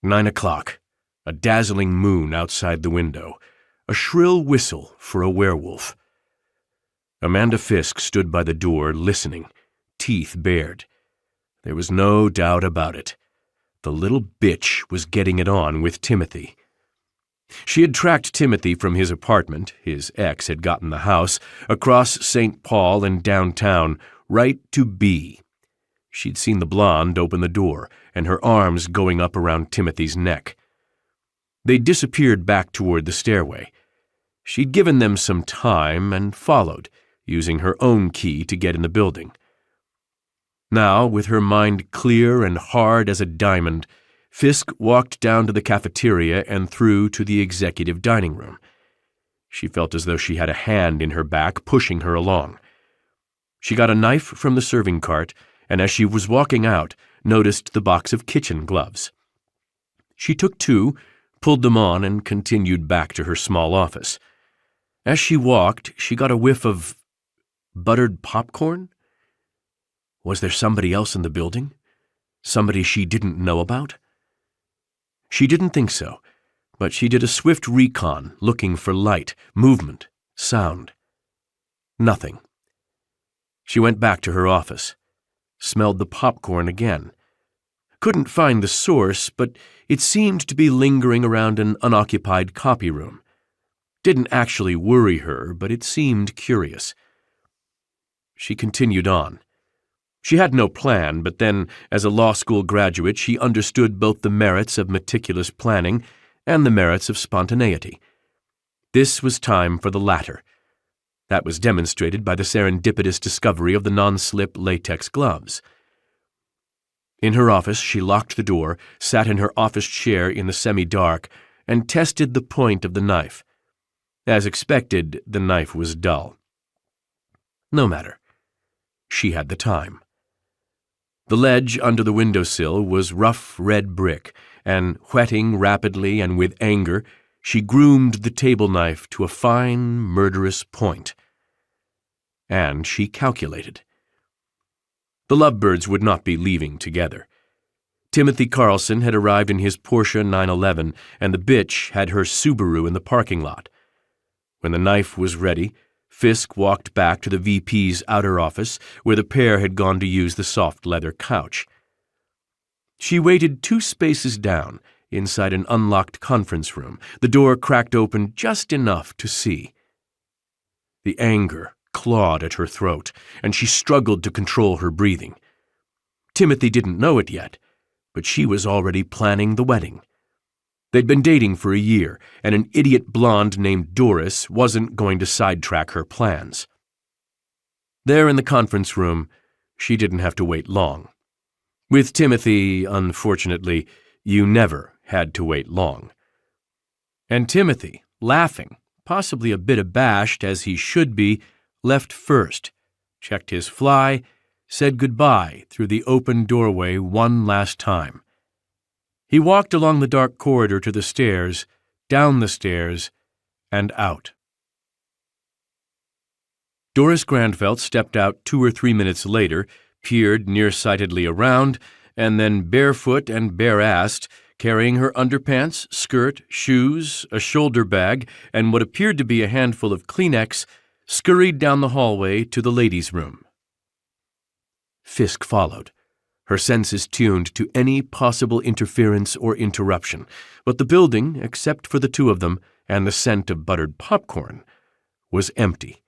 9 o'clock. A dazzling moon outside the window. A shrill whistle for a werewolf. Amanda Fisk stood by the door, listening, teeth bared. There was no doubt about it. The little bitch was getting it on with Timothy. She had tracked Timothy from his apartment, his ex had gotten the house, across St. Paul and downtown, right to B. She'd seen the blonde open the door, and her arms going up around Timothy's neck. They disappeared back toward the stairway. She'd given them some time and followed, using her own key to get in the building. Now, with her mind clear and hard as a diamond, Fisk walked down to the cafeteria and through to the executive dining room. She felt as though she had a hand in her back pushing her along. She got a knife from the serving cart, and as she was walking out, noticed the box of kitchen gloves. She took two, pulled them on, and continued back to her small office. As she walked, she got a whiff of buttered popcorn? Was there somebody else in the building? Somebody she didn't know about? She didn't think so, but she did a swift recon, looking for light, movement, sound. Nothing. She went back to her office, smelled the popcorn again. Couldn't find the source, but it seemed to be lingering around an unoccupied copy room. Didn't actually worry her, but it seemed curious. She continued on. She had no plan, but then, as a law school graduate, she understood both the merits of meticulous planning and the merits of spontaneity. This was time for the latter. That was demonstrated by the serendipitous discovery of the non-slip latex gloves. In her office, she locked the door, sat in her office chair in the semi-dark, and tested the point of the knife. As expected, the knife was dull. No matter. She had the time. The ledge under the windowsill was rough red brick, and, whetting rapidly and with anger, she groomed the table knife to a fine, murderous point. And she calculated. The lovebirds would not be leaving together. Timothy Carlson had arrived in his Porsche 911, and the bitch had her Subaru in the parking lot. When the knife was ready, Fisk walked back to the VP's outer office, where the pair had gone to use the soft leather couch. She waited 2 spaces down, inside an unlocked conference room, the door cracked open just enough to see. The anger clawed at her throat, and she struggled to control her breathing. Timothy didn't know it yet, but she was already planning the wedding. They'd been dating for a year, and an idiot blonde named Doris wasn't going to sidetrack her plans. There in the conference room, she didn't have to wait long. With Timothy, unfortunately, you never had to wait long. And Timothy, laughing, possibly a bit abashed as he should be, left first, checked his fly, said goodbye through the open doorway one last time. He walked along the dark corridor to the stairs, down the stairs, and out. Doris Grandfelt stepped out 2 or 3 minutes later, peered nearsightedly around, and then barefoot and bare-assed, carrying her underpants, skirt, shoes, a shoulder bag, and what appeared to be a handful of Kleenex, scurried down the hallway to the ladies' room. Fisk followed, her senses tuned to any possible interference or interruption, but the building, except for the 2 of them and the scent of buttered popcorn, was empty.